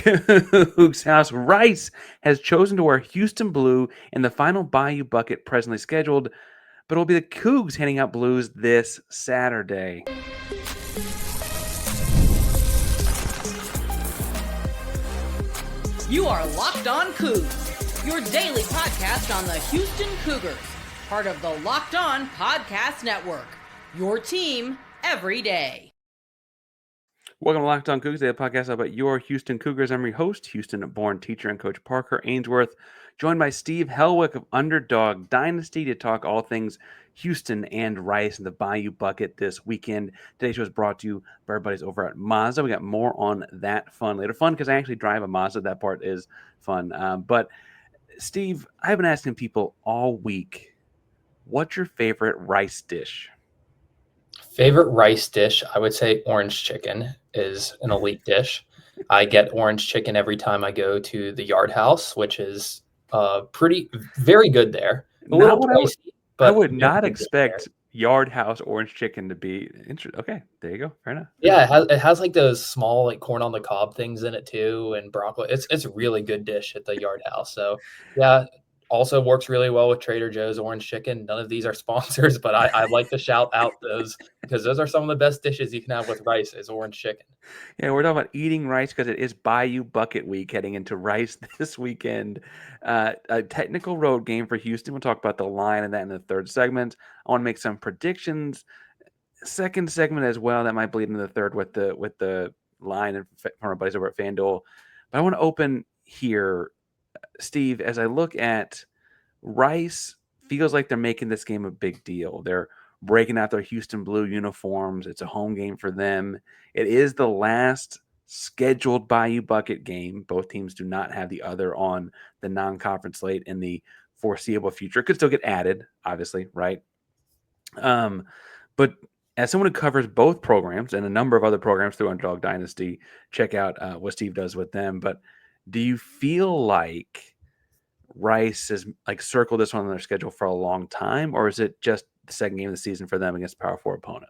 Coogs house. Rice has chosen to wear Houston blue in the final Bayou Bucket presently scheduled, but it will be the Coogs handing out blues this Saturday. You are Locked On Cougs, your daily podcast on the Houston Cougars, part of the Locked On Podcast Network, your team every day. Welcome to Locked On Cougars, the podcast about your Houston Cougars. I'm your host, Houston-born teacher and coach Parker Ainsworth, joined by Steve Helwick of Underdog Dynasty to talk all things Houston and Rice and the Bayou Bucket this weekend. Today's show is brought to you by our buddies over at Mazda. We got more on that fun later. Fun because I actually drive a Mazda. That part is fun. But Steve, I've been asking people all week, what's your favorite rice dish? Favorite rice dish, I would say orange chicken is an elite dish. I get orange chicken every time I go to the Yard House, which is very good there. A little pricey, but I would not expect Yard House orange chicken to be interesting. Okay, there you go. Fair enough. Yeah, it has like those small like corn on the cob things in it too, and broccoli. It's a really good dish at the Yard House. So yeah. Also works really well with Trader Joe's orange chicken. None of these are sponsors, but I like to shout out those because those are some of the best dishes you can have with rice is orange chicken. Yeah, we're talking about eating rice because it is Bayou Bucket week heading into Rice this weekend. A technical road game for Houston. We'll talk about the line and that in the third segment. I want to make some predictions. Second segment as well. That might bleed into the third with the line and from our buddies over at FanDuel. But I want to open here, Steve, as I look at Rice, feels like they're making this game a big deal. They're breaking out their Houston blue uniforms. It's a home game for them. It is the last scheduled Bayou Bucket game. Both teams do not have the other on the non-conference slate in the foreseeable future. It could still get added, obviously, right? But as someone who covers both programs and a number of other programs through Underdog Dynasty, check out what Steve does with them. But do you feel like Rice has like circled this one on their schedule for a long time, or is it just the second game of the season for them against a Power 4 opponent?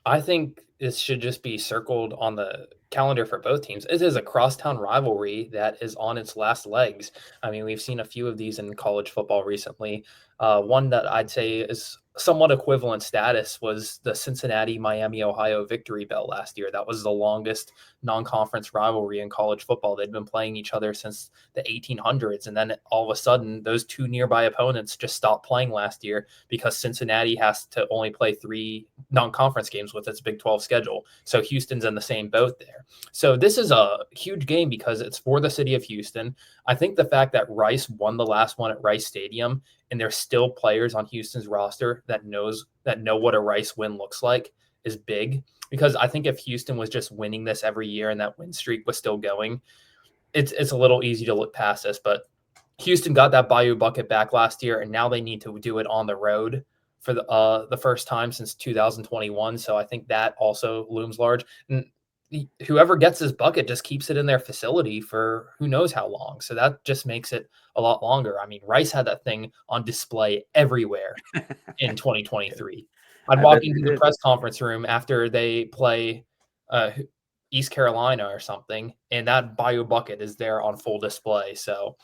I think this should just be circled on the calendar for both teams. It is a crosstown rivalry that is on its last legs. I mean, we've seen a few of these in college football recently. One that I'd say is somewhat equivalent status was the Cincinnati-Miami, Ohio victory bell last year. That was the longest non-conference rivalry in college football. They'd been playing each other since the 1800s. And then all of a sudden, those two nearby opponents just stopped playing last year because Cincinnati has to only play 3 non-conference games with its Big 12 schedule. So Houston's in the same boat there. So this is a huge game because it's for the city of Houston. I think the fact that Rice won the last one at Rice Stadium and there's still players on Houston's roster that know what a Rice win looks like is big, because I think if Houston was just winning this every year and that win streak was still going, it's a little easy to look past this. But Houston got that Bayou Bucket back last year, and now they need to do it on the road for the first time since 2021. So I think that also looms large. And whoever gets this bucket just keeps it in their facility for who knows how long. So that just makes it a lot longer. I mean, Rice had that thing on display everywhere in 2023. I'd walk into the press conference room after they play East Carolina or something, and that Bayou Bucket is there on full display. So,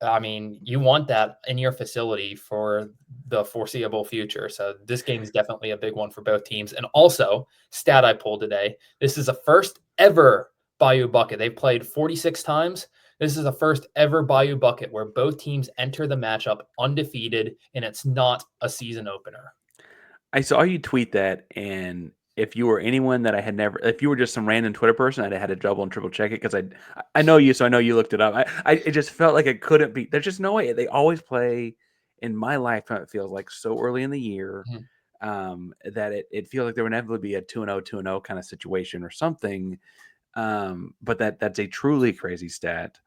I mean, you want that in your facility for the foreseeable future. So this game is definitely a big one for both teams. And also, stat I pulled today, this is the first ever Bayou Bucket. They've played 46 times. This is the first ever Bayou Bucket where both teams enter the matchup undefeated, and it's not a season opener. I saw you tweet that, and if you were anyone that I had never, if you were just some random Twitter person, I'd have had to double and triple check it because I know you, so I know you looked it up. It just felt like it couldn't be. There's just no way. They always play, in my lifetime, it feels like so early in the year that it feels like there would inevitably be a 2-0, 2-0 kind of situation or something. But that's a truly crazy stat.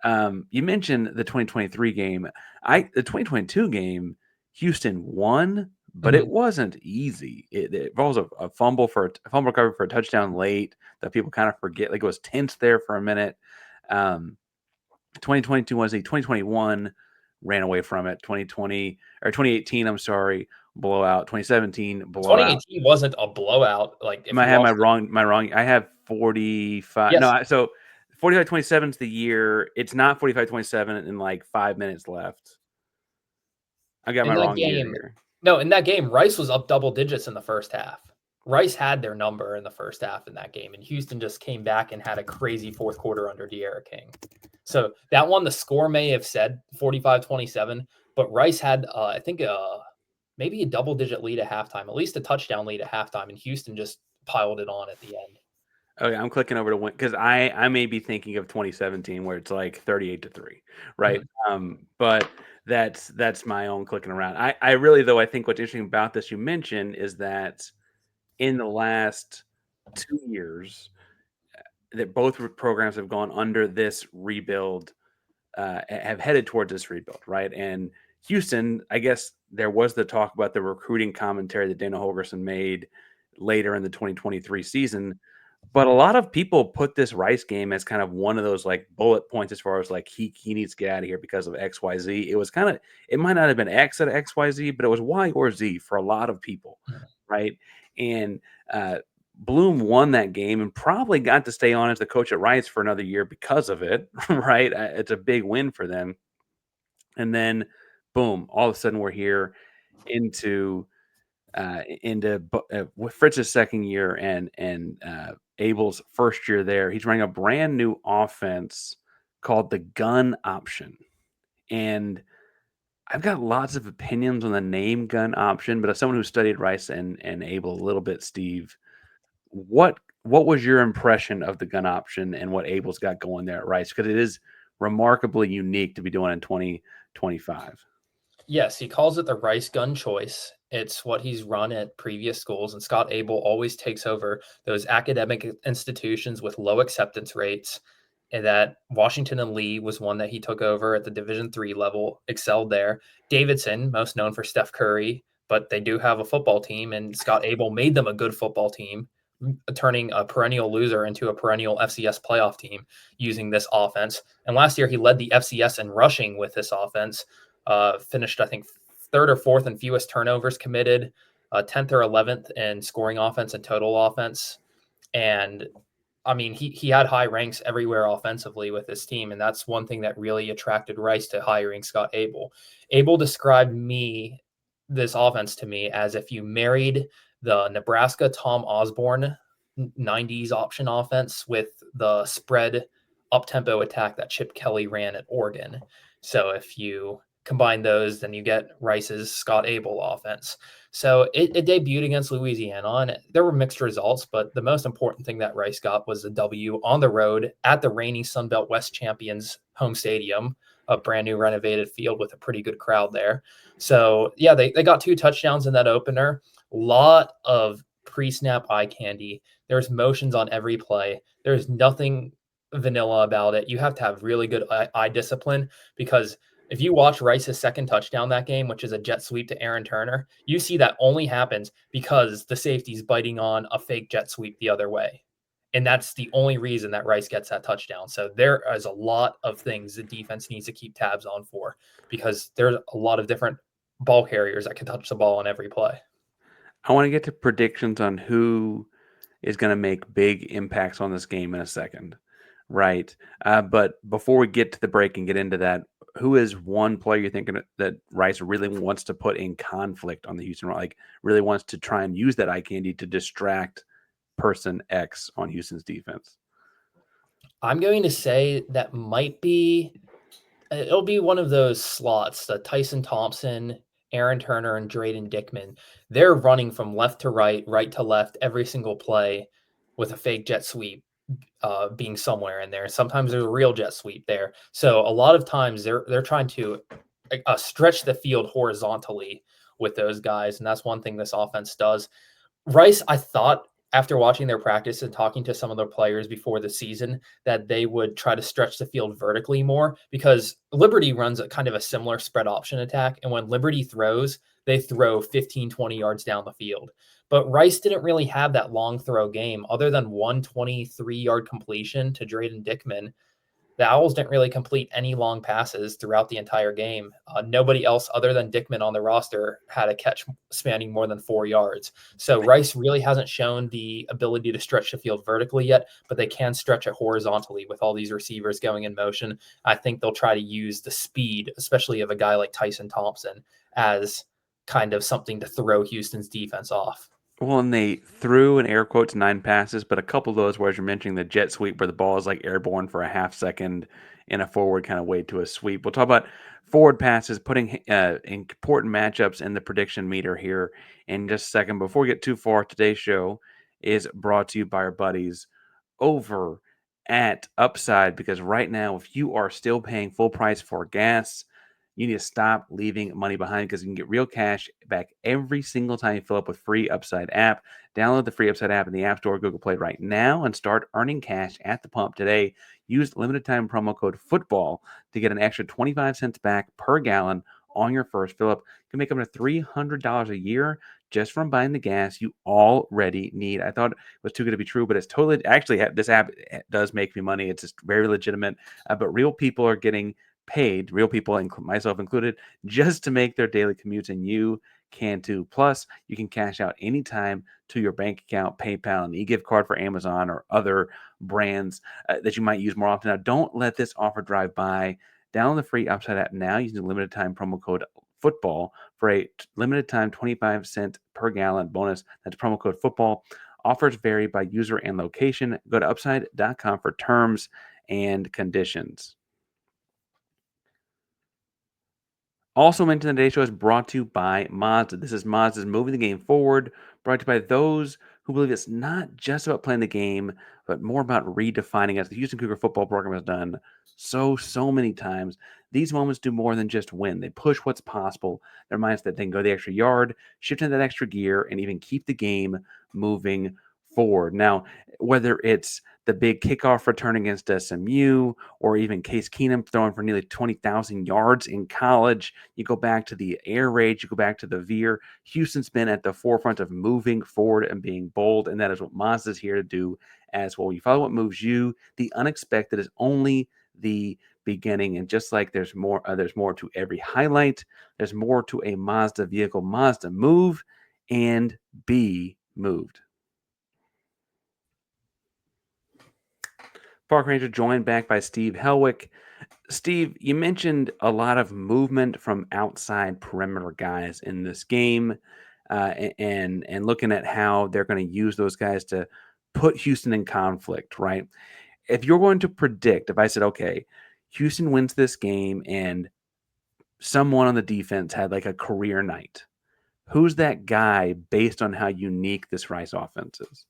You mentioned the 2023 game. The 2022 game, Houston won, but it wasn't easy. It involves a fumble recovery for a touchdown late that people kind of forget. Like, it was tense there for a minute. 2022 was 2021 ran away from it. 2018, I'm sorry, blowout. 2017 blowout. 2018 wasn't a blowout. Like, if I have my wrong. I have 45. Yes. No, so 45-27 is the year. It's not 45-27 in like 5 minutes left. I got In my that wrong year game, here. no, in that game, Rice was up double digits in the first half. Rice had their number in the first half in that game, and Houston just came back and had a crazy fourth quarter under De'Ara King. So that one, the score may have said 45-27, but Rice had, I think, maybe a double-digit lead at halftime, at least a touchdown lead at halftime, and Houston just piled it on at the end. Okay, I'm clicking over to win because I may be thinking of 2017 where it's like 38-3, right? But that's my own clicking around. I really though I think what's interesting about this you mentioned is that in the last 2 years that both programs have gone under this rebuild, have headed towards this rebuild, right? And Houston, I guess there was the talk about the recruiting commentary that Dana Holgorsen made later in the 2023 season. But a lot of people put this Rice game as kind of one of those like bullet points as far as like he needs to get out of here because of XYZ. It was kind of it might not have been X at XYZ, but it was Y or Z for a lot of people, right? And Bloom won that game and probably got to stay on as the coach at Rice for another year because of it, right? It's a big win for them. And then, boom! All of a sudden, we're here into with Fritz's second year and Abel's first year there. He's running a brand new offense called the gun option. And I've got lots of opinions on the name gun option, but as someone who studied Rice and Abel a little bit, Steve, what was your impression of the gun option and what Abel's got going there at Rice? Because it is remarkably unique to be doing in 2025. Yes, he calls it the Rice gun choice. It's what he's run at previous schools, and Scott Abel always takes over those academic institutions with low acceptance rates. And that Washington and Lee was one that he took over at the Division III level, excelled there. Davidson, most known for Steph Curry, but they do have a football team, and Scott Abel made them a good football team, turning a perennial loser into a perennial FCS playoff team using this offense. And last year, he led the FCS in rushing with this offense. Finished, I think, third or fourth in fewest turnovers committed, 10th or 11th in scoring offense and total offense. And I mean, he had high ranks everywhere offensively with this team. And that's one thing that really attracted Rice to hiring Scott Abel. Abel described this offense to me as if you married the Nebraska Tom Osborne 90s option offense with the spread up-tempo attack that Chip Kelly ran at Oregon. So if you combine those, then you get Rice's Scott Abel offense. So it debuted against Louisiana, and there were mixed results, but the most important thing that Rice got was the W on the road at the reigning Sun Belt West champions home stadium, a brand new renovated field with a pretty good crowd there. So yeah, they got 2 touchdowns in that opener. A lot of pre-snap eye candy. There's motions on every play. There's nothing vanilla about it. You have to have really good eye discipline, because if you watch Rice's second touchdown that game, which is a jet sweep to Aaron Turner, you see that only happens because the safety's biting on a fake jet sweep the other way. And that's the only reason that Rice gets that touchdown. So there is a lot of things the defense needs to keep tabs on for, because there's a lot of different ball carriers that can touch the ball on every play. I want to get to predictions on who is going to make big impacts on this game in a second, right? But before we get to the break and get into that, who is one player you're thinking that Rice really wants to put in conflict on the Houston, like really wants to try and use that eye candy to distract person X on Houston's defense? I'm going to say that it'll be one of those slots, the Tyson Thompson, Aaron Turner, and Drayden Dickman. They're running from left to right, right to left every single play with a fake jet sweep being somewhere in there. Sometimes there's a real jet sweep there. So a lot of times they're trying to stretch the field horizontally with those guys, and that's one thing this offense does. Rice, I thought after watching their practice and talking to some of their players before the season that they would try to stretch the field vertically more, because Liberty runs a kind of a similar spread option attack. And when Liberty throws, they throw 15, 20 yards down the field. But Rice didn't really have that long throw game other than one 23-yard completion to Drayden Dickman. The Owls didn't really complete any long passes throughout the entire game. Nobody else other than Dickman on the roster had a catch spanning more than 4 yards. So Rice really hasn't shown the ability to stretch the field vertically yet, but they can stretch it horizontally with all these receivers going in motion. I think they'll try to use the speed, especially of a guy like Tyson Thompson, as kind of something to throw Houston's defense off. Well, and they threw in air quotes 9 passes, but a couple of those where, as you're mentioning, the jet sweep where the ball is like airborne for a half second in a forward kind of way to a sweep. We'll talk about forward passes, putting important matchups in the prediction meter here in just a second. Before we get too far, today's show is brought to you by our buddies over at Upside, because right now, if you are still paying full price for gas, you need to stop leaving money behind, because you can get real cash back every single time you fill up with free Upside app. Download the free Upside app in the App Store, Google Play right now, and start earning cash at the pump today. Use limited time promo code FOOTBALL to get an extra 25 cents back per gallon on your first fill up. You can make up to $300 a year just from buying the gas you already need. I thought it was too good to be true, but it's totally, actually, this app does make me money. It's just very legitimate, but real people are getting paid, real people, myself included, just to make their daily commutes, and you can too. Plus, you can cash out anytime to your bank account, PayPal, an e-gift card for Amazon or other brands that you might use more often. Now, don't let this offer drive by. Download the free Upside app now using the limited time promo code FOOTBALL for a limited time 25-cent per gallon bonus. That's promo code FOOTBALL. Offers vary by user and location. Go to upside.com for terms and conditions. Also mentioned today's show is brought to you by Mazda. This is Mazda's Moving the Game Forward, brought to you by those who believe it's not just about playing the game, but more about redefining it. As the Houston Cougar football program has done so many times, these moments do more than just win. They push what's possible. They remind us that they can go the extra yard, shift into that extra gear, and even keep the game moving forward. Now, whether it's the big kickoff return against SMU, or even Case Keenum throwing for nearly 20,000 yards in college, you go back to the air raid, you go back to the veer. Houston's been at the forefront of moving forward and being bold, and that is what Mazda's here to do as well. You follow what moves you. The unexpected is only the beginning, and just like there's more to every highlight, there's more to a Mazda vehicle. Mazda, move and be moved. Park Ranger joined back by Steve Helwick. Steve, you mentioned a lot of movement from outside perimeter guys in this game, and looking at how they're going to use those guys to put Houston in conflict, right? If you're going to predict, if I said, okay, Houston wins this game and someone on the defense had like a career night, who's that guy based on how unique this Rice offense is?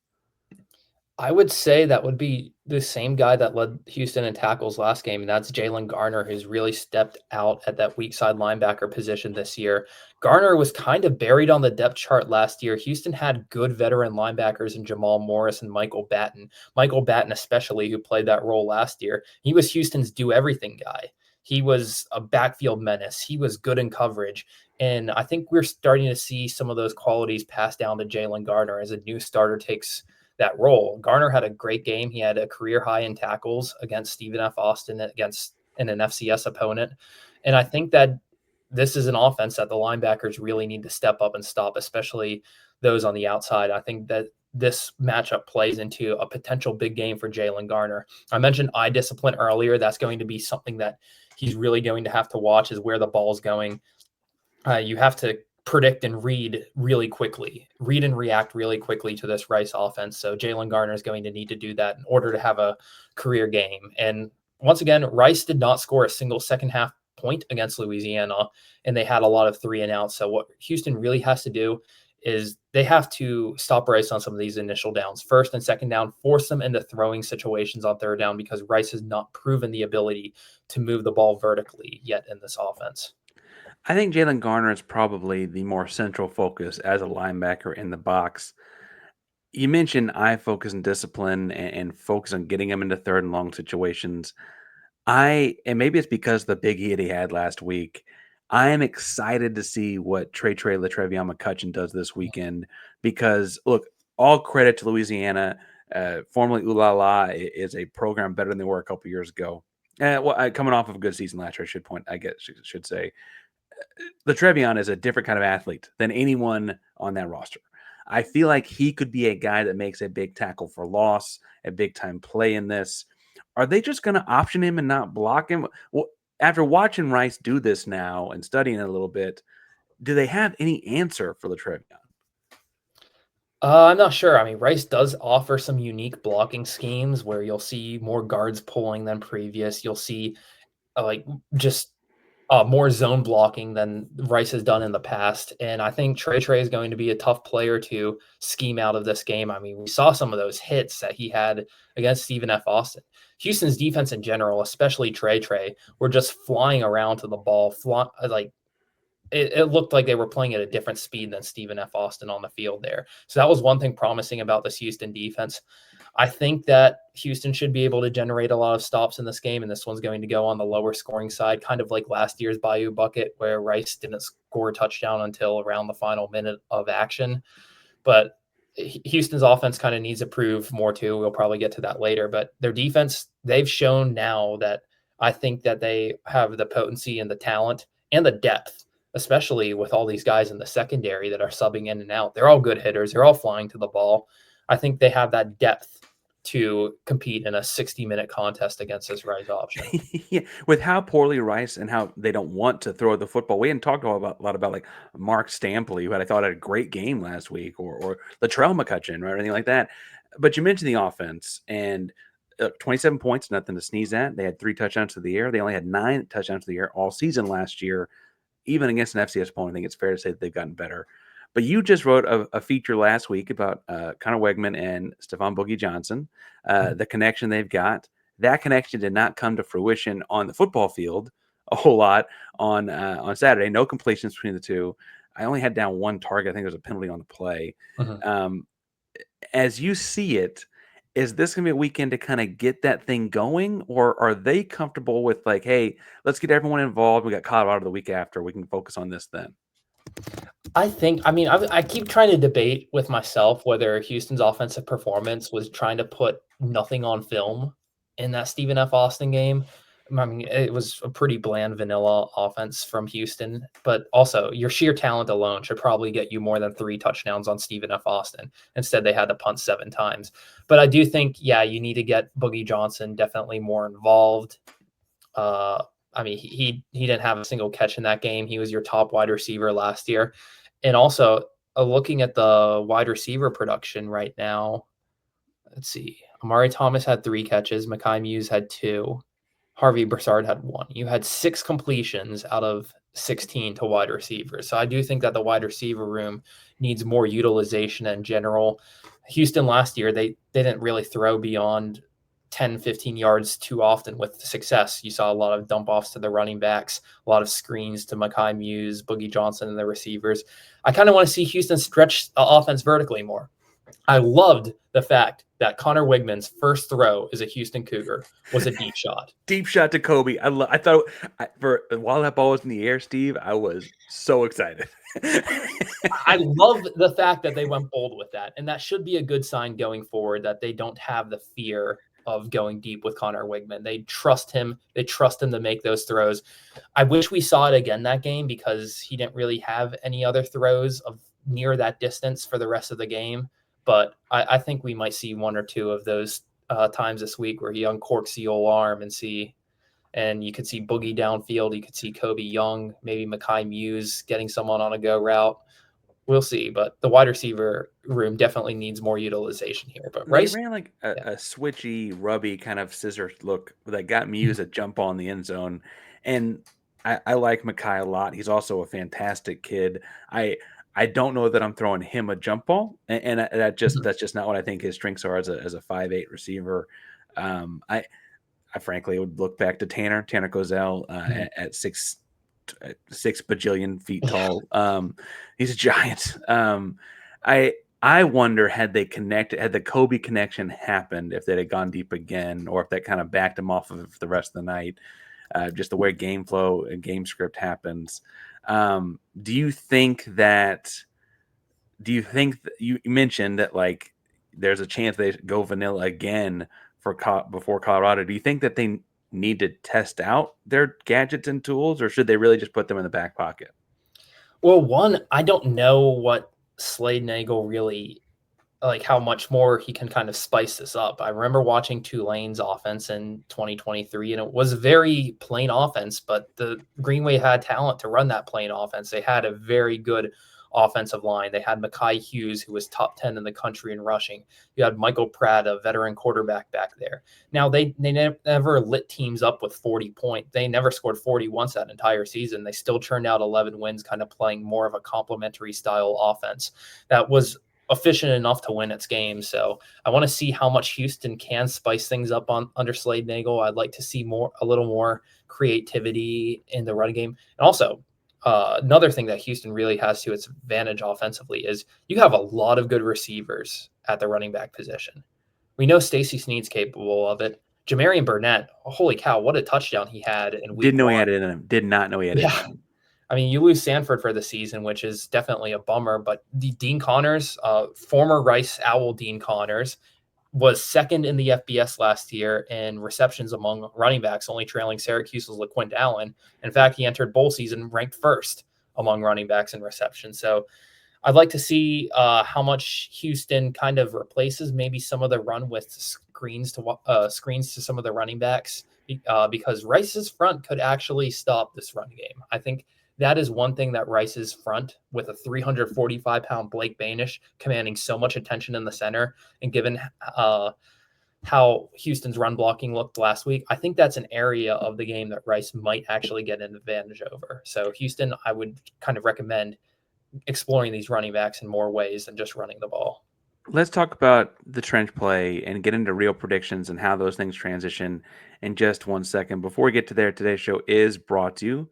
I would say that would be the same guy that led Houston in tackles last game, and that's Jalen Garner, who's really stepped out at that weak side linebacker position this year. Garner was kind of buried on the depth chart last year. Houston had good veteran linebackers in Jamal Morris and Michael Batten. Michael Batten especially, who played that role last year. He was Houston's do-everything guy. He was a backfield menace. He was good in coverage. And I think we're starting to see some of those qualities pass down to Jalen Garner as a new starter takes that role. Garner had a great game. He had a career high in tackles against Stephen F. Austin against an FCS opponent. And I think that this is an offense that the linebackers really need to step up and stop, especially those on the outside. I think that this matchup plays into a potential big game for Jalen Garner. I mentioned eye discipline earlier. That's going to be something that he's really going to have to watch, is where the ball's going. You have to predict and read and react really quickly to this Rice offense. So Jalen Garner is going to need to do that in order to have a career game. And once again, Rice did not score a single second half point against Louisiana, and they had a lot of 3 and outs. So what Houston really has to do is they have to stop Rice on some of these initial downs. First and second down, force them into throwing situations on third down, because Rice has not proven the ability to move the ball vertically yet in this offense. I think Jalen Garner is probably the more central focus as a linebacker in the box. You mentioned eye focus and discipline, and focus on getting him into third and long situations. And maybe it's because the big hit he had last week, I am excited to see what Trey LaTrevion McCutcheon does this weekend, because, look, all credit to Louisiana. Formerly Ooh La La is a program better than they were a couple years ago. Coming off of a good season last year, I guess should say, LaTrevion is a different kind of athlete than anyone on that roster. I feel like he could be a guy that makes a big tackle for loss, a big time play in this. Are they just going to option him and not block him? Well, after watching Rice do this now and studying it a little bit, do they have any answer for LaTrevion? I'm not sure. I mean, Rice does offer some unique blocking schemes where you'll see more guards pulling than previous. You'll see like just more zone blocking than Rice has done in the past. And I think Trey is going to be a tough player to scheme out of this game. I mean, we saw some of those hits that he had against Stephen F. Austin. Houston's defense in general, especially Trey, were just flying around to the ball, it looked like they were playing at a different speed than Stephen F. Austin on the field there. So that was one thing promising about this Houston defense. I think that Houston should be able to generate a lot of stops in this game, and this one's going to go on the lower scoring side, kind of like last year's Bayou Bucket, where Rice didn't score a touchdown until around the final minute of action. But Houston's offense kind of needs to prove more too. We'll probably get to that later. But their defense, they've shown now that I think that they have the potency and the talent and the depth, especially with all these guys in the secondary that are subbing in and out. They're all good hitters. They're all flying to the ball. I think they have that depth to compete in a 60-minute contest against this Rice option. Yeah, with how poorly Rice and how they don't want to throw the football. We hadn't talked a lot about like Mark Stampley, who I thought had a great game last week, or Latrell McCutcheon, or anything like that. But you mentioned the offense, and 27 points, nothing to sneeze at. They had 3 touchdowns to the air. They only had 9 touchdowns to the air all season last year. Even against an FCS opponent, I think it's fair to say that they've gotten better. But you just wrote a feature last week about Connor Wegman and Stephon Boogie Johnson, the connection they've got. That connection did not come to fruition on the football field a whole lot on Saturday. No completions between the two. I only had down 1 target. I think there was a penalty on the play. As you see it, is this going to be a weekend to kind of get that thing going, or are they comfortable with like, hey, let's get everyone involved. We got Colorado the week after. We can focus on this then. I keep trying to debate with myself whether Houston's offensive performance was trying to put nothing on film in that Stephen F. Austin game. I mean, it was a pretty bland vanilla offense from Houston, but also your sheer talent alone should probably get you more than 3 touchdowns on Stephen F. Austin. Instead, they had to punt 7 times. But I do think, you need to get Boogie Johnson definitely more involved. He didn't have a single catch in that game. He was your top wide receiver last year. And also, looking at the wide receiver production right now, let's see. Amari Thomas had 3 catches. Mekhi Muse had 2. Harvey Broussard had 1. You had 6 completions out of 16 to wide receivers. So I do think that the wide receiver room needs more utilization in general. Houston last year, they didn't really throw beyond 10, 15 yards too often with success. You saw a lot of dump offs to the running backs, a lot of screens to Mekhi Muse, Boogie Johnson, and the receivers. I kind of want to see Houston stretch the offense vertically more. I loved the fact that Connor Wigman's first throw as a Houston Cougar was a deep shot. Deep shot to Kobe. I thought while that ball was in the air, Steve, I was so excited. I love the fact that they went bold with that. And that should be a good sign going forward, that they don't have the fear of going deep with Connor Wigman. They trust him. They trust him to make those throws. I wish we saw it again that game because he didn't really have any other throws of near that distance for the rest of the game. But I think we might see 1 or 2 of those times this week where he uncorks the old arm and you could see Boogie downfield. You could see Kobe Young, maybe Mekhi Muse getting someone on a go route. We'll see, but the wide receiver room definitely needs more utilization here. But Rice ran like a switchy, rubby kind of scissor look that got Muse a jump on the end zone. And I like Mekhi a lot. He's also a fantastic kid. I don't know that I'm throwing him a jump ball, and that's just not what I think his strengths are as a 5'8" receiver. I frankly would look back to Tanner Cozell at 6 bajillion feet tall. He's a giant. I wonder had the Kobe connection happened, if they'd have gone deep again, or if that kind of backed him off of the rest of the night. Just the way game flow and game script happens. Do you think that you mentioned that there's a chance they go vanilla again before Colorado? Do you think that need to test out their gadgets and tools, or should they really just put them in the back pocket? Well, one, I don't know what Slade Nagel really like how much more he can kind of spice this up. I remember watching Tulane's offense in 2023, and it was a very plain offense, but the Greenway had talent to run that plain offense. They had a very good offensive line. They had Mekhi Hughes, who was top 10 in the country in rushing. You had Michael Pratt, a veteran quarterback back there. Now, they never lit teams up with 40 points. They never scored 40 once that entire season. They still churned out 11 wins, kind of playing more of a complementary style offense that was efficient enough to win its game. So I want to see how much Houston can spice things up under Slade Nagel. I'd like to see a little more creativity in the running game. And also, another thing that Houston really has to its advantage offensively is you have a lot of good receivers at the running back position. We know Stacey Snead's capable of it. Jamarian Burnett, holy cow, what a touchdown he had in week Didn't know one. he had it in him. Did not know he had it in him. I mean, you lose Sanford for the season, which is definitely a bummer, but the Dean Connors, former Rice Owl Dean Connors, was second in the FBS last year in receptions among running backs, only trailing Syracuse's LaQuint Allen. In fact, he entered bowl season ranked first among running backs in reception. So I'd like to see how much Houston kind of replaces maybe some of the run with screens to some of the running backs, because Rice's front could actually stop this run game. I think that is one thing that Rice's front, with a 345-pound Blake Banish commanding so much attention in the center, and given how Houston's run blocking looked last week, I think that's an area of the game that Rice might actually get an advantage over. So Houston, I would kind of recommend exploring these running backs in more ways than just running the ball. Let's talk about the trench play and get into real predictions and how those things transition in just 1 second. Before we get to there, today's show is brought to you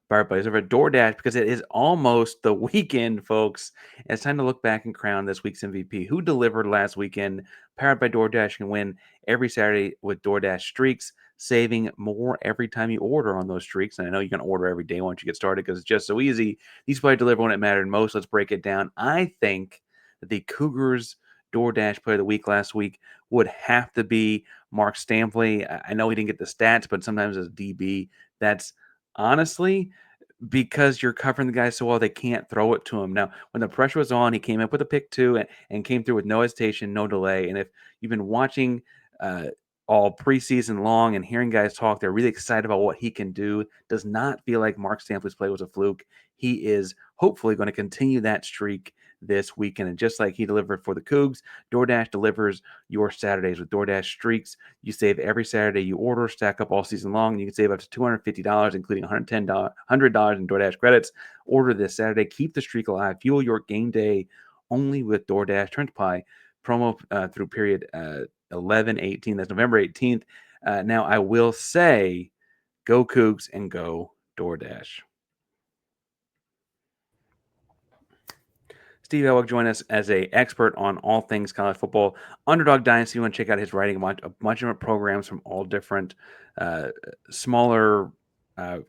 by our buddies over at DoorDash, because it is almost the weekend, folks. It's time to look back and crown this week's MVP. Who delivered last weekend? Powered by DoorDash can win every Saturday with DoorDash Streaks, saving more every time you order on those streaks. And I know you can order every day once you get started because it's just so easy. These play deliver when it mattered most. Let's break it down. I think that the Cougars DoorDash player of the week last week would have to be Mark Stampley. I know he didn't get the stats, but sometimes as DB, that's honestly because you're covering the guy so well they can't throw it to him. Now, when the pressure was on, he came up with a pick two and came through with no hesitation, no delay. And if you've been watching all preseason long and hearing guys talk, they're really excited about what he can do. Does not feel like Mark Stampley's play was a fluke. He is hopefully going to continue that streak this weekend. And just like he delivered for the Cougs, DoorDash delivers your Saturdays with DoorDash Streaks. You save every Saturday you order, stack up all season long. You can save up to $250, including $100 in DoorDash credits. Order this Saturday. Keep the streak alive. Fuel your game day only with DoorDash. Trench Pie promo through period 11/18. That's November 18th. Now, I will say, go Cougs and go DoorDash. Steve Helwick joined us as an expert on all things college football. Underdog Dynasty, you want to check out his writing, a bunch of programs from all different smaller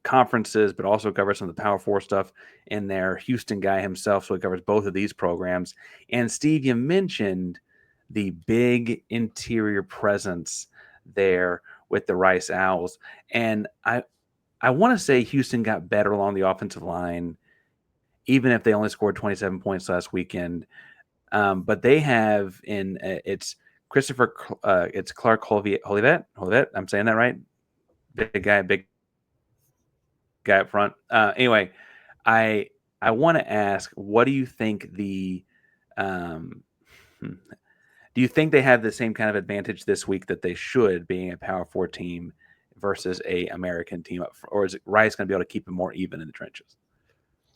conferences, but also covers some of the Power 4 stuff in there. Houston guy himself, so he covers both of these programs. And Steve, you mentioned the big interior presence there with the Rice Owls. And I want to say Houston got better along the offensive line, even if they only scored 27 points last weekend. But they have it's Clark Holivet. I'm saying that right? Big guy up front. Anyway, I want to ask, what do you think do you think they have the same kind of advantage this week that they should, being a Power 4 team versus a American team? Or is Rice going to be able to keep it more even in the trenches?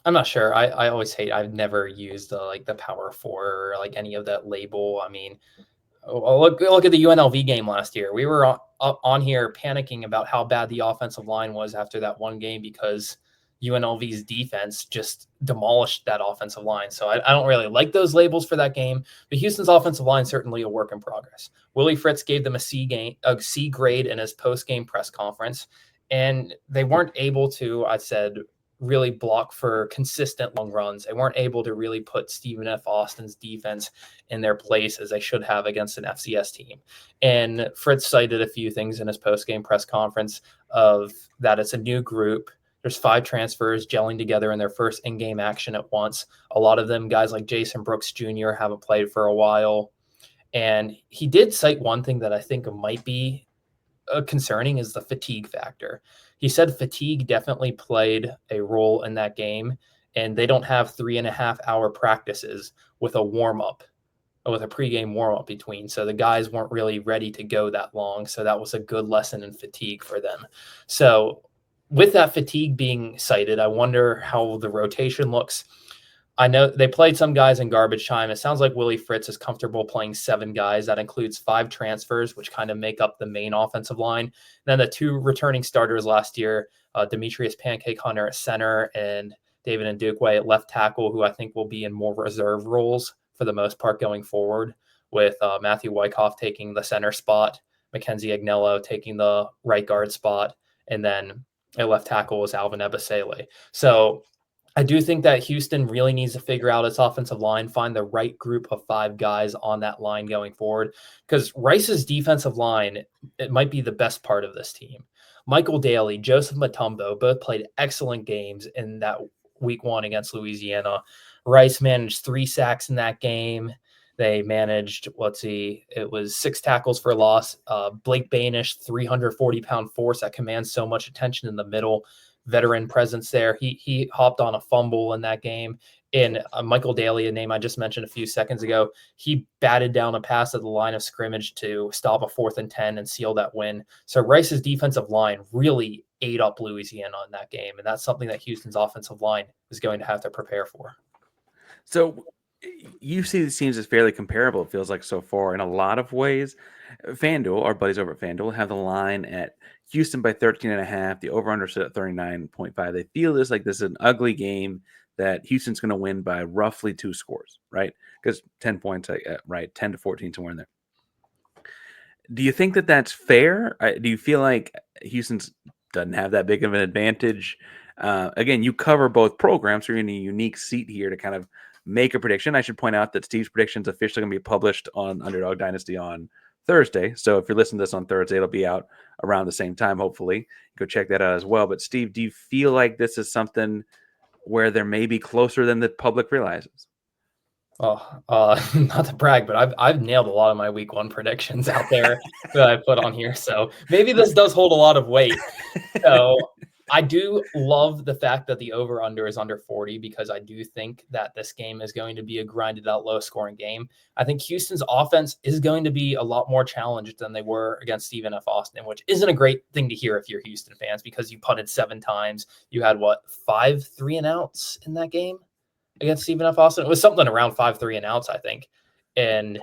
I'm not sure. I always I've never used the Power 4 or like any of that label. I mean, look at the UNLV game last year. We were on here panicking about how bad the offensive line was after that one game because UNLV's defense just demolished that offensive line. So I don't really like those labels for that game. But Houston's offensive line certainly a work in progress. Willie Fritz gave them a C grade in his post-game press conference, and they weren't able to, I said, really block for consistent long runs. They weren't able to really put Stephen F. Austin's defense in their place as they should have against an FCS team. And Fritz cited a few things in his post-game press conference of that it's a new group. There's 5 transfers gelling together in their first in-game action at once. A lot of them, guys like Jason Brooks Jr., haven't played for a while. And he did cite one thing that I think might be concerning is the fatigue factor. He said fatigue definitely played a role in that game, and they don't have 3.5-hour practices with a warm-up, with a pregame warm-up between. So the guys weren't really ready to go that long. So that was a good lesson in fatigue for them. So with that fatigue being cited, I wonder how the rotation looks. I know they played some guys in garbage time. It sounds like Willie Fritz is comfortable playing 7 guys. That includes 5 transfers, which kind of make up the main offensive line. And then the 2 returning starters last year, Demetrius Pancake Hunter at center and David Ndukwe at left tackle, who I think will be in more reserve roles for the most part going forward, with Matthew Wyckoff taking the center spot, Mackenzie Agnello taking the right guard spot, and then at left tackle was Alvin Ebasele. So I do think that Houston really needs to figure out its offensive line, find the right group of 5 guys on that line going forward, because Rice's defensive line, it might be the best part of this team. Michael Daly, Joseph Matumbo both played excellent games in that week 1 against Louisiana. Rice managed 3 sacks in that game. They managed, it was 6 tackles for loss. Blake Banish, 340-pound force that commands so much attention in the middle. Veteran presence there. He hopped on a fumble in that game. And Michael Daly, a name I just mentioned a few seconds ago, he batted down a pass at the line of scrimmage to stop a 4th and 10 and seal that win. So Rice's defensive line really ate up Louisiana in that game, and that's something that Houston's offensive line is going to have to prepare for. So you see these teams as fairly comparable, it feels like, so far in a lot of ways. FanDuel, our buddies over at FanDuel, have the line at Houston by 13.5. The over-under sit at 39.5. They feel this is an ugly game that Houston's going to win by roughly 2 scores, right? Because 10 points, right? 10 to 14, somewhere in there. Do you think that that's fair? Do you feel like Houston's doesn't have that big of an advantage? Again, you cover both programs, so you're in a unique seat here to kind of make a prediction. I should point out that Steve's prediction is officially going to be published on Underdog Dynasty on Thursday. So if you're listening to this on Thursday, it'll be out around the same time, hopefully. Go check that out as well. But Steve, do you feel like this is something where they're maybe closer than the public realizes? Oh, not to brag, but I've nailed a lot of my week 1 predictions out there that I put on here. So maybe this does hold a lot of weight. So I do love the fact that the over-under is under 40, because I do think that this game is going to be a grinded out, low-scoring game. I think Houston's offense is going to be a lot more challenged than they were against Stephen F. Austin, which isn't a great thing to hear if you're Houston fans, because you punted 7 times. You had, 5 3-and-outs in that game against Stephen F. Austin? It was something around 5 3-and-outs, I think. And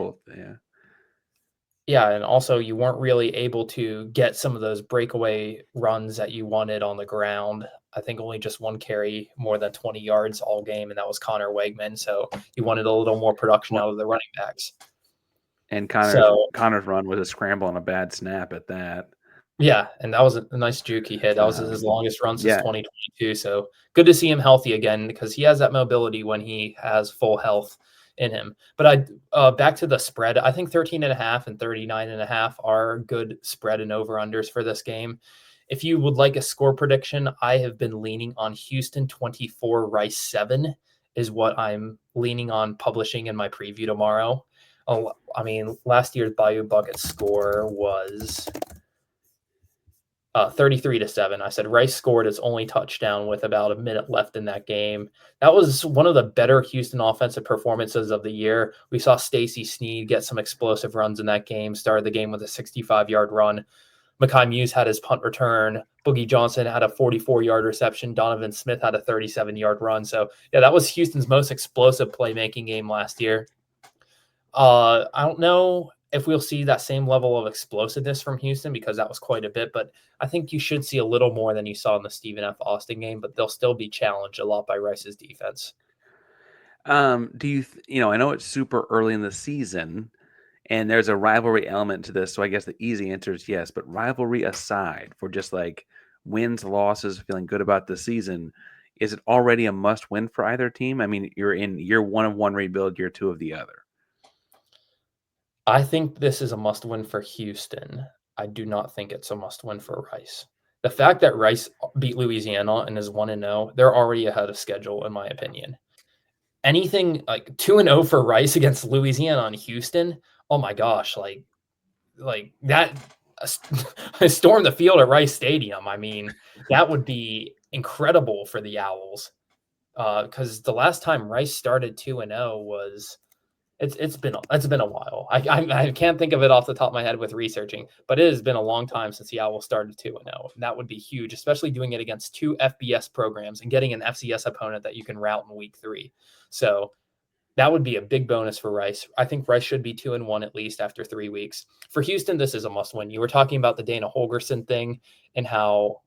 yeah, and also you weren't really able to get some of those breakaway runs that you wanted on the ground. I think only just 1 carry more than 20 yards all game, and that was Connor Wegman. So you wanted a little more production out of the running backs. And Connor's run was a scramble and a bad snap at that. Yeah, and that was a nice juke he hit. That was his longest run since 2022. So good to see him healthy again, because he has that mobility when he has full health in him. But back to the spread, I think 13.5 and 39.5 are good spread and over-unders for this game. If you would like a score prediction, I have been leaning on Houston 24, Rice 7 is what I'm leaning on publishing in my preview tomorrow. Last year's Bayou Bucket score was 33-7. I said Rice scored its only touchdown with about a minute left in that game. That was one of the better Houston offensive performances of the year. We saw Stacy Sneed get some explosive runs in that game, started the game with a 65-yard run. Mekhi Muse had his punt return. Boogie Johnson had a 44-yard reception. Donovan Smith had a 37-yard run. So, yeah, that was Houston's most explosive playmaking game last year. I don't know if we'll see that same level of explosiveness from Houston, because that was quite a bit, but I think you should see a little more than you saw in the Stephen F. Austin game, but they'll still be challenged a lot by Rice's defense. Do you, I know it's super early in the season and there's a rivalry element to this. So I guess the easy answer is yes, but rivalry aside, for just wins, losses, feeling good about the season, is it already a must win for either team? I mean, you're in year 1 of one rebuild, year 2 of the other. I think this is a must win for Houston. I do not think it's a must win for Rice. The fact that Rice beat Louisiana and is 1-0, they're already ahead of schedule, in my opinion. Anything like 2-0 for Rice against Louisiana and Houston, oh my gosh, like that storm the field at Rice Stadium. I mean, that would be incredible for the Owls. Because the last time Rice started 2-0 was it's been a while. I can't think of it off the top of my head with researching, but it has been a long time since the Owls started 2-0. That would be huge, especially doing it against 2 FBS programs and getting an FCS opponent that you can route in week 3. So that would be a big bonus for Rice. I think Rice should be 2-1 at least after 3 weeks. For Houston, this is a must win. You were talking about the Dana Holgerson thing and how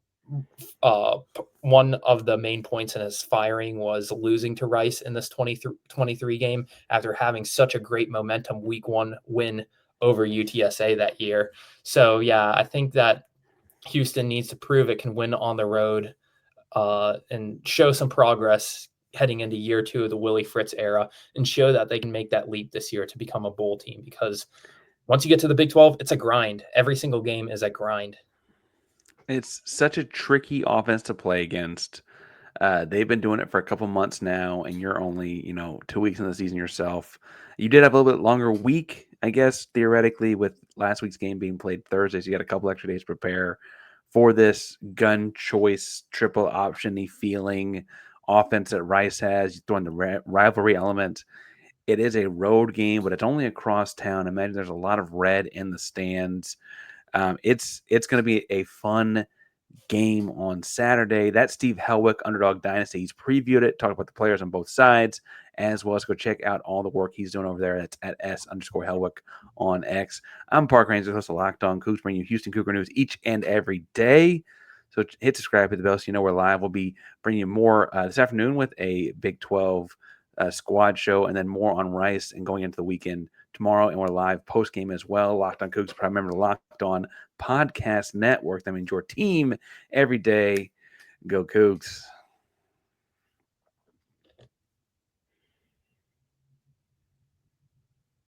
one of the main points in his firing was losing to Rice in this 23 game after having such a great momentum week 1 win over UTSA that year. So yeah, I think that Houston needs to prove it can win on the road and show some progress heading into year 2 of the Willie Fritz era and show that they can make that leap this year to become a bowl team, because once you get to the Big 12, it's a grind. Every single game is a grind. It's such a tricky offense to play against. They've been doing it for a couple months now, and you're only, 2 weeks in the season yourself. You did have a little bit longer week, I guess, theoretically, with last week's game being played Thursday, so you got a couple extra days to prepare for this gun choice, triple option-y feeling offense that Rice has. You throw in the rivalry element. It is a road game, but it's only across town. Imagine there's a lot of red in the stands. It's going to be a fun game on Saturday. That's Steve Helwick, Underdog Dynasty. He's previewed it, talked about the players on both sides, as well as go check out all the work he's doing over there. That's at S_Helwick on X. I'm Park Ranger, host of Locked On Coogs, bringing you Houston Cougar news each and every day. So hit subscribe, hit the bell so you know we're live. We'll be bringing you more this afternoon with a Big 12 squad show, and then more on Rice and going into the weekend tomorrow. And we're live post game as well. Locked On Coogs, proud member of the Locked On Podcast Network. That means your team every day. Go Cougs.